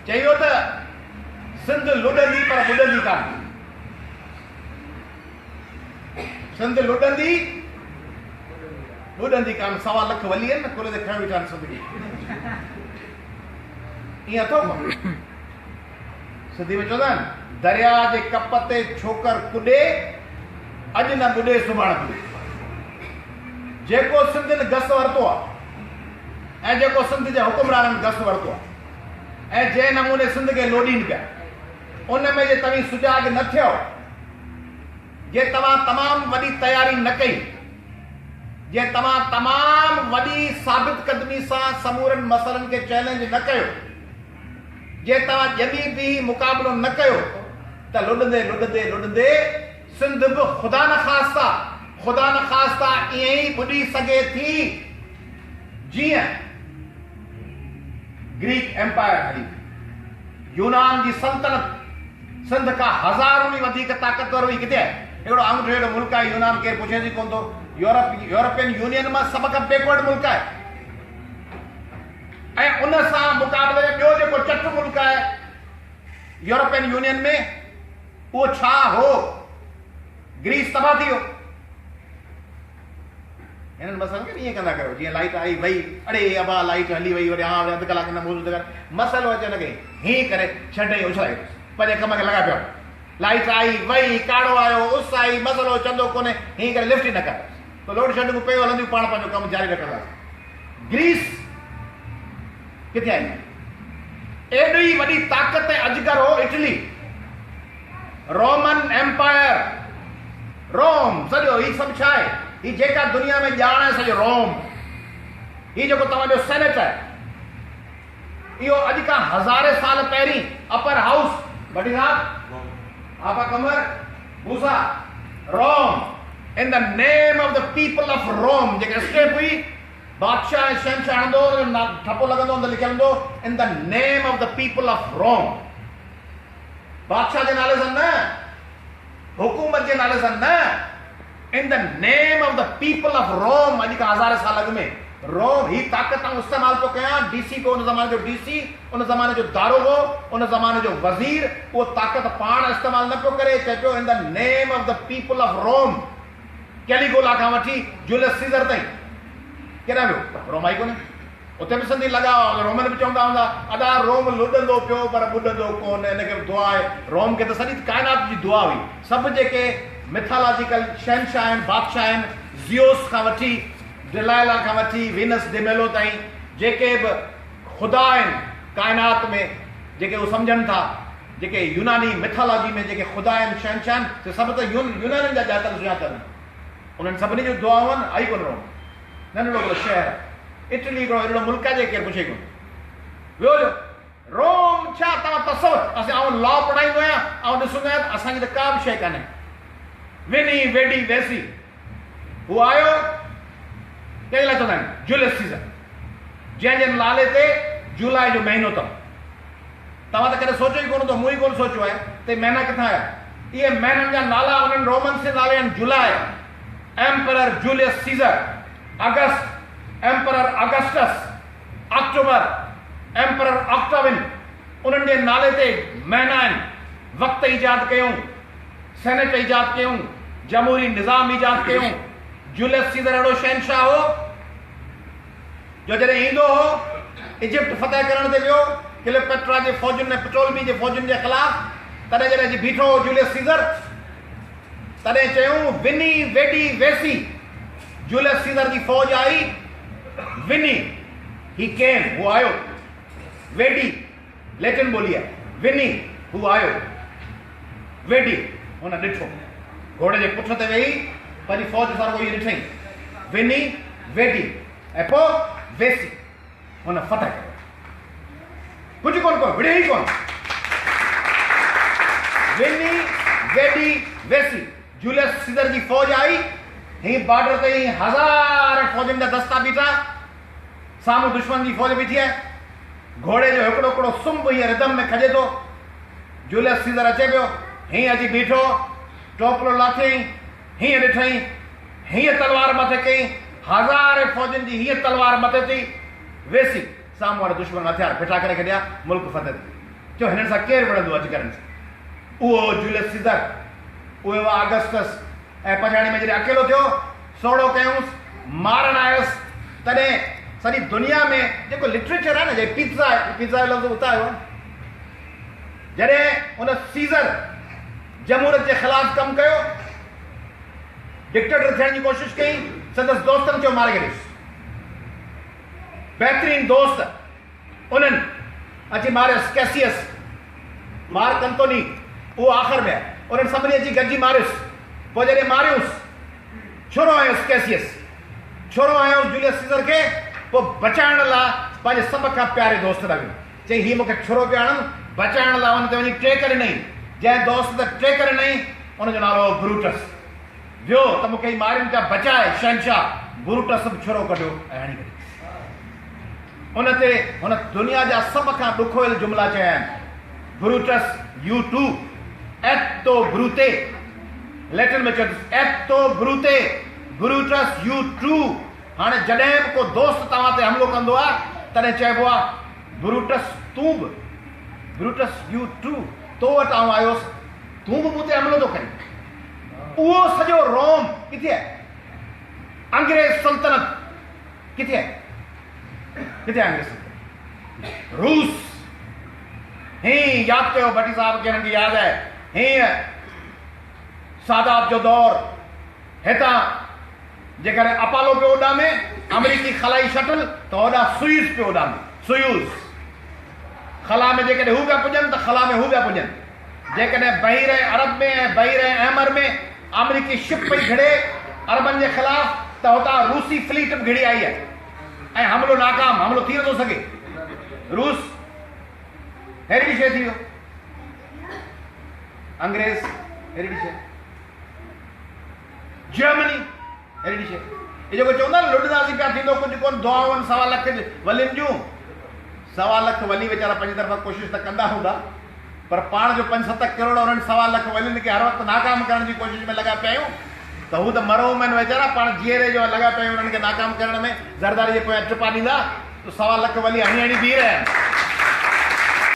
चयो त सिंध लुॾंदी पर ॿुॾंदी कान। सिंध लुॾंदी ॿुॾंदी कान। 1.25 लख वली आहिनि न, कुल ते खणी वेठा आहिनि सिंध खे। ईअं अथव सिंधी में चवंदा आहिनि दरिया जे कप ते छोकर कुॾे, अॼु न ॿुॾे सुभाणे ॿुॾे। जेको सिंधियुनि गस वरितो आहे ऐं जेको सिंध जे हुकुमराननि गस वरितो आहे ऐं जंहिं नमूने सिंध खे लोॾीनि पिया, उन में जे तव्हीं सुजाॻ न थियो, जे तव्हां तमामु वॾी तयारी न कई, जे तव्हां तमामु वॾी साबित क़दमी सां समूरनि मसइलनि खे चैलेंज न कयो, जे तव्हां ॼमी बि मुक़ाबिलो न कयो, त लुॾंदे लुॾंदे लुॾंदे सिंध बि ख़ुदा न ख़ास्ता ईअं ई ॿुॾी सघे थी जीअं ग्रीक एम्पायर हली, यूनान जी सल्तनत सिंध खां हज़ारों वधीक ताक़तवर हुई। किथे आहे हिकिड़ो आंगूठो हेड़ो मुल्क आहे यूनान, केरु पुछे थी कोन थो। यूरोपियन यूनियन मां सभ खां बैकवर्ड मुल्क आहे ऐं उन सां मुक़ाबले में ॿियो जेको चट मुल्क आहे यूरोपियन यूनियन में, उहो छा हो? ग्रीस तबाह थी वियो। हिननि मसइलनि खे ईअं कंदा कयो जीअं लाइट आई वई, अड़े अबा लाइट हली वई, वरी हा अधु कलाक न मौजूदु कर, मसइलो अचे न कई हीअं करे छॾे उछलाए पंहिंजे कम खे लॻाए पियो। लाइट आई वई, काड़ो आयो, उस आई, मसइलो चंदो कोन्हे, हीअं करे लिफ्ट ई न कर, तो लोड शेडिंग पियो हलंदियूं, पाण पंहिंजो कमु जारी रखंदासीं। ग्रीस किथे आई? एॾी वॾी ताक़त ऐं अजगर हो इटली, रोमन एम्पायर, रोम सॼो। ही सभु छा आहे? ही जेका दुनिया में ॼाण आहे सॼो रोम। ही जेको तव्हांजो सेनेट आहे, इहो अॼु खां हज़ारे साल पहिरीं अपर हाउस, वॾी साहब, आपा Qamar, Musa, Rome, in the name of the people of Rome, जेके स्टेप हुई बादशाह ऐं शहनशाह हणंदो, ठपो लॻंदो, अंदरि लिखियलु हूंदो in the name of the people of Rome. बादशाह जे नाले सां न, हुकूमत जे नाले सां न, in the name of the people of Rome. अॼु खां हज़ारे साल अॻु में रोम ही ताक़त इस्तेमाल पियो कयां। डीसी को उन ज़माने जो डीसी, उन ज़माने जो दारोगो, उन ज़माने जो वज़ीर, उहो ताक़त पाण इस्तेमाल न पियो करे, चए पियो in the name of the people of Rome. Caligula खां वठी जूलियस सीज़र ताईं केॾा वियो? रोमाई कोन्हे। उते बि सिंधी लॻा, रोमन बि चवंदा हूंदा अदा रोम लुॾंदो पियो पर ॿुॾंदो कोन, हिनखे दुआ आहे। रोम खे त सॼी काइनात जी दुआ हुई। सभु जेके मिथोलॉजिकल शहनशाह आहिनि, बादशाह आहिनि, ज़ियोस खां वठी डिलाइला खां वठी वीनस डिमेलो ताईं, जेके बि ख़ुदा आहिनि काइनात में, जेके उहे सम्झनि था, जेके यूनानी मिथोलॉजी में जेके ख़ुदा आहिनि, शहनशाह आहिनि, त सभु त यूनानियुनि जा ॼातल सुञातल। उन्हनि सभिनी जूं दुआऊं आहिनि। आई कोन रोम, नंढड़ो हिकिड़ो शहर, इटली हिकिड़ो अहिड़ो मुल्क आहे जेके पुछे कोन। वियो जो रोम छा तव्हां तसवर, असां लॉ पढ़ाईंदो आहियां ऐं ॾिसंदो आहियां, असांजी त का बि शइ कान्हे। विनी वेडी वैसी, हू आयो कंहिं लाइ चवंदा आहिनि? जूलियस सीज़र, जंहिंजे नाले ते जुलाई जो महीनो अथव। तव्हां त कॾहिं सोचियो ई कोन थो, मूं ई कोन सोचियो आहे त महीना किथां आया। इहे महीननि जा नाला उन्हनि रोमन जे नाले आहिनि। जुलाई एम्परर जूलियस सीज़र, अगस्त एम्परर अगस्टस, अक्टूबर एम्परर ऑक्टाविन, उन्हनि जे नाले ते महीना आहिनि। वक़्त ईजाद कयूं, सेनेट ईजाद कयूं, जमहूरी निज़ाम ईजाद कयूं। जूलियस सीज़र अहिड़ो शहनशाह हो जो जॾहिं ईंदो हो इजिप्ट फतह करण ते वियो क्लियोपेट्रा जे फ़ौजुनि ऐं पटोलमी जे फ़ौजुनि जे ख़िलाफ़, तॾहिं जॾहिं बीठो हो जूलियस सीज़र, तॾहिं चयूं विनी वेडी वेसी। जूलियस सीज़र जी फ़ौज आई, विनी ही केम, हू आयो। वेडी लैटिन ॿोली आहे, विनी हू आयो। वेडी हुन ॾिठो, घोड़े जे पुठ ते वेही पंहिंजी फ़ौज सां रुॻो इहो ॾिठई, विनी वेडी, ऐं पोइ वेसी, हुन फतह कयो। कुझु कोन को विड़े ई कोन। विनी वेडी वेसी, जूलियस सीज़र जी फ़ौज आई, ही बॉर्डर ते ही हज़ार फ़ौजनि जा दस्ता बीठा, साम्हूं दुश्मन जी फ़ौज बीठी आहे। घोड़े जो हिकिड़ो हिकिड़ो सुंभ हीअं रिदम में खजे थो। जूलियस सीज़र अचे पियो, हीअं अची बीठो, टोपलो लाथई, हीअं ॾिठई, हीअं तलवार मथे कई, हज़ार फ़ौजनि जी हीअं तलवार मथे थी, वेसी साम्हूं वारे दुश्मन हथियार फिटा करे छॾिया, मुल्क फतह चयो हिननि सां केरु विढ़ंदो अची करण सां। उहो जूलियस सीज़र, उहे हुआ अगस्टस, ऐं पछाड़ी में जॾहिं अकेलो थियो सोड़ो कयूंसि, मारण आयुसि, तॾहिं सॼी दुनिया में जेको लिटरेचर आहे न, जे पिज़्ज़ा जो लफ़्ज़ उतां आयो आहे, जॾहिं उन सीज़र जमहूरियत जे ख़िलाफ़ कमु कयो, डिक्टेटर थियण जी कोशिशि कई, संदसि दोस्तनि चयो मारे छॾियुसि। बहितरीन दोस्त उन्हनि अची मारियुसि, कैसियस, मार्क एंटोनी, उहो आख़िर में आहे, उन्हनि सभिनी अची गॾिजी मारियुसि। पोइ जॾहिं मारियुसि, छुरो आयुसि कैसियस, छुरो आयुसि जूलियस सीज़र खे, पोइ बचाइण लाइ पंहिंजे सभ खां प्यारे दोस्त ॾांहुं वियो, चई हीउ मूंखे छुरो पिया हणनि, बचाइण लाइ हुन ते वञी टे करे नई, जंहिं दोस्त ते टे करे नई उनजो नालो ब्रूटस। वियो त मूंखे ही मारियुनि पिया, बचाए शहनशाह। ब्रूटस बि छुरो कढियो ऐं हणी छॾियो। उन ते हुन दुनिया जा सभ खां ॾुखोयल जुमिला चया आहिनि, ब्रूटस यू टू, एतो ब्रूते, लैटिन में चयो एतो ब्रूते, ब्रूटस यू टू। हाणे जॾहिं बि को दोस्त तव्हां ते हमिलो कंदो आहे तॾहिं चइबो आहे ब्रूटस तूं बि, ब्रूटस यू टू, तो वटि आउं आयुसि, तूं बि मूं ते हमिलो थो करीं। उहो सॼो रोम किथे आहे? अंग्रेज सल्तनत किथे आहे? किथे आहे अंग्रेज सल्तनत? रूस। हीअं यादि कयो भट्टी साहिब खे, हिननि खे यादि आहे, हीअं सादात जो दौर, हितां जेकॾहिं अपालो पियो उॾामे अमरीकी खलाई शटल, त होॾां सुयूज़ पियो उॾामे, सुयूज़। खला में जेकॾहिं हू पिया पुॼनि त खला में हू पिया पुॼनि। जेकॾहिं बहीर अरब में ऐं बहीर अहमर में अमरीकी शिप पई घिड़े अरबनि जे ख़िलाफ़, त हुतां रूसी फ्लीट बि घिड़ी आई आहे ऐं हमिलो नाकाम, हमिलो थी नथो सघे। रूस हेड़ी शइ थी वियो, अंग्रेज हेड़ी शइ, जर्मनी हेड़ी शइ। ये जेको चवंदा आहिनि लुॾंदासीं पिया, थींदो कुझु कोन, दुआऊं 1.25 लख वलियुनि जूं, 1.25 लख वली वीचारा पंहिंजी तरफ़ां कोशिशि त कंदा हूंदा, पर पाण जो 5-7 करोड़ उन्हनि 1.25 लख वलियुनि खे हर वक़्तु नाकाम करण जी कोशिशि में लॻा पिया आहियूं, त हू त मरहूम आहिनि वीचारा, पाण जीअरे जो लॻा पिया आहियूं उन्हनि खे नाकाम करण में। ज़रदारी जे पोयां टिपा ॾींदा त 1.25 लख वली हणी हणी बीह रहिया आहिनि।